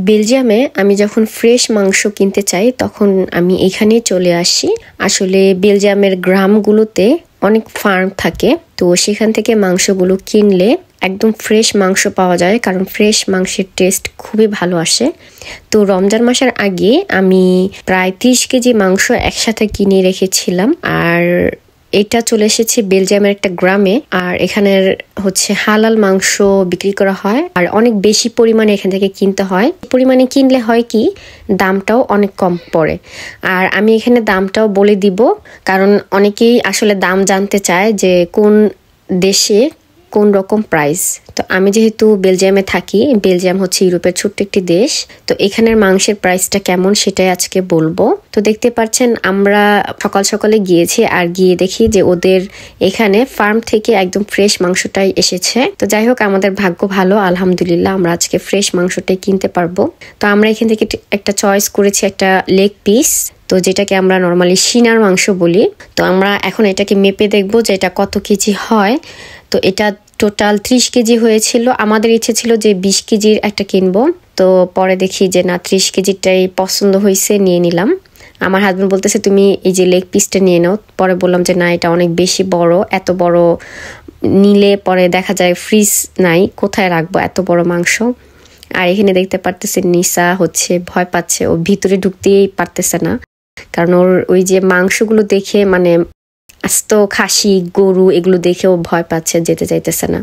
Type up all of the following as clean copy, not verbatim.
বেলজিয়ামে আমি যখন ফ্রেশ মাংস কিনতে চাই তখন আমি এখানেই চলে আসি। আসলে বেলজিয়ামের গ্রামগুলোতে অনেক ফার্ম থাকে, তো সেখান থেকে মাংসগুলো কিনলে একদম ফ্রেশ মাংস পাওয়া যায়, কারণ ফ্রেশ মাংসের টেস্ট খুবই ভালো আসে। তো রমজান মাসের আগে আমি প্রায় 30 কেজি মাংস একসাথে কিনে রেখেছিলাম, আর এটা চলে এসেছে বেলজিয়ামের একটা গ্রামে। আর এখানের হালাল মাংস বিক্রি করা হয়, আর অনেক বেশি পরিমাণে এখান থেকে কিনতে হয়। পরিমাণে কিনলে হয় কি, দামটাও অনেক কম পড়ে। আর আমি এখানে দামটাও বলে দিব, কারণ অনেকেই আসলে দাম জানতে চায় যে কোন দেশে কোন রকম প্রাইস। তো আমি যেহেতু বেলজিয়ামে থাকি, বেলজিয়াম ইউরোপের ছোট্ট একটি দেশ, তো এখানের মাংসের প্রাইসটা কেমন সেটাই আজকে বলবো। তো দেখতে পাচ্ছেন আমরা সকাল সকালে গিয়েছি, আর গিয়ে দেখি যে ওদের এখানে ফার্ম থেকে একদম ফ্রেশ মাংসটাই এসেছে। তো যাই হোক, আমাদের ভাগ্য ভালো, আলহামদুলিল্লাহ আমরা আজকে ফ্রেশ মাংসটাই কিনতে পারবো। তো আমরা এখান থেকে একটা চয়েস করেছি, একটা লেগ পিস, তো যেটাকে আমরা নর্মালি সিনার মাংস বলি। তো আমরা এখন এটাকে মেপে দেখবো যে এটা কত কেজি হয়। তো এটা টোটাল 30 কেজি হয়েছিল। আমাদের ইচ্ছে ছিল যে 20 কেজির একটা কিনবো, তো পরে দেখি যে না, 30 কেজিটাই পছন্দ হয়েছে, নিয়ে নিলাম। আমার হাজবেন্ড বলতেছে তুমি এই যে লেগ পিসটা নিয়ে নাও। পরে বললাম যে না, এটা অনেক বেশি বড়, এত বড় নিলে পরে দেখা যায় ফ্রিজ নাই, কোথায় রাখবো এত বড় মাংস। আর এখানে দেখতে পারতেছে নিসা ভয় পাচ্ছে, ও ভিতরে ঢুকতেই পারতেছে না, কারণ ওর ওই যে মাংসগুলো দেখে, মানে আস্ত খাসি গরু এগুলো দেখেও ভয় পাচ্ছে, যেতে চাইতেছে না।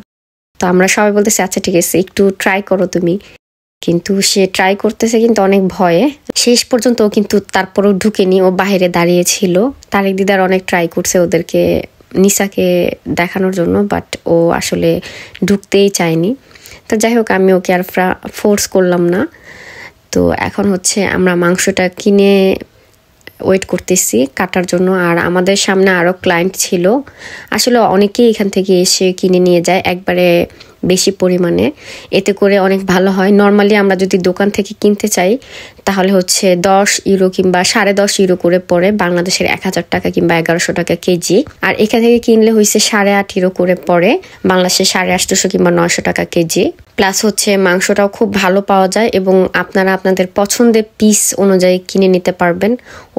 তো আমরা সবাই বলতেছি আচ্ছা ঠিক আছে, একটু ট্রাই করো তুমি। কিন্তু সে ট্রাই করতেছে, কিন্তু অনেক ভয়ে। শেষ পর্যন্ত ও কিন্তু তারপরেও ঢুকেনি, ও বাইরে দাঁড়িয়েছিল। তারেক দিদার অনেক ট্রাই করছে ওদেরকে, নিসাকে দেখানোর জন্য, বাট ও আসলে ঢুকতেই চায়নি। তো যাই হোক, আমি ওকে আর ফোর্স করলাম না। তো এখন আমরা মাংসটা কিনে ওয়েট করতেছি কাটার জন্য। আর আমাদের সামনে আরো ক্লায়েন্ট ছিল, আসলে অনেকেই এখান থেকে এসে কিনে নিয়ে যায় একবারে বেশি পরিমাণে, এতে করে অনেক ভালো হয়। নর্মালি আমরা যদি দোকান থেকে কিনতে চাই তাহলে 10 ইউরো কিংবা 10.5 ইউরো করে পড়ে, বাংলাদেশের 1000 টাকা কিংবা 1100 টাকা কেজি। আর এখান থেকে কিনলে 8.5 ইউরো করে পড়ে, বাংলাদেশের 850 কিংবা 900 টাকা কেজি। প্লাস মাংসটাও খুব ভালো পাওয়া যায়, এবং আপনারা আপনাদের পছন্দের পিস অনুযায়ী কিনে নিতে পারবেন।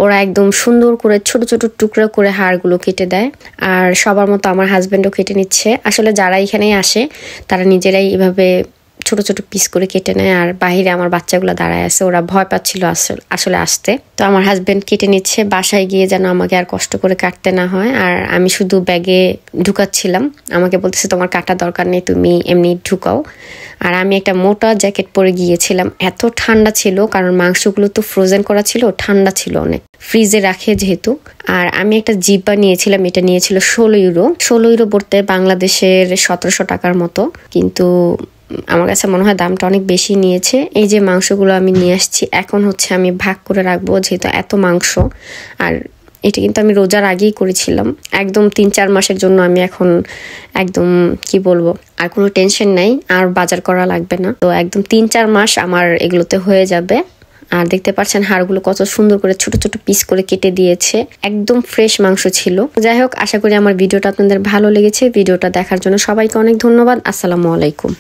ওরা একদম সুন্দর করে ছোট ছোট টুকরা করে হাড়গুলো কেটে দেয়। আর সবার মতো আমার হাজবেন্ডও কেটে নিচ্ছে। আসলে যারা এখানে আসে তারা নিজেরাই এভাবে ছোট ছোট পিস করে কেটে নেয়। আর বাহিরে আমার বাচ্চাগুলো দাঁড়ায় আছে, ওরা ভয় পাচ্ছিল আসলে আসতে। তো আমার হাজবেন্ড কেটে নিচ্ছে, বাসায় গিয়ে যেন আমাকে আর কষ্ট করে কাটতে না হয়। আর আমি শুধু ব্যাগে ঢুকাচ্ছিলাম, আমাকে বলতেছে তোমার কাটা দরকার নেই, তুমি এমনি ঢুকাও। আর আমি একটা মোটা জ্যাকেট পরে গিয়েছিলাম, এত ঠান্ডা ছিল, কারণ মাংসগুলো তো ফ্রোজেন করা ছিল, ঠান্ডা ছিল অনেক, ফ্রিজে রাখে যেহেতু। আর আমি একটা জিব্বা নিয়েছিলাম, এটা নিয়েছিল 16 ইউরো পড়তে বাংলাদেশের 1700 টাকার মতো, কিন্তু আমার কাছে মনে হয় দামটা অনেক বেশি নিয়েছে। এই যে মাংসগুলো আমি নিয়ে আসছি, এখন আমি ভাগ করে রাখবো, যেহেতু এত মাংস। আর এটা কিন্তু আমি রোজার আগেই করেছিলাম, একদম 3-4 মাসের জন্য। আমি এখন একদম কি বলবো, আর কোনো টেনশন নাই, আর বাজার করা লাগবে না। তো একদম 3-4 মাস আমার এগুলোতে হয়ে যাবে। আর দেখতে পাচ্ছেন হাড়গুলো কত সুন্দর করে ছোট ছোট পিস করে কেটে দিয়েছে, একদম ফ্রেশ মাংস ছিল। যাই হোক, আশা করি আমার ভিডিওটা আপনাদের ভালো লেগেছে। ভিডিওটা দেখার জন্য সবাইকে অনেক ধন্যবাদ। আসসালামু আলাইকুম।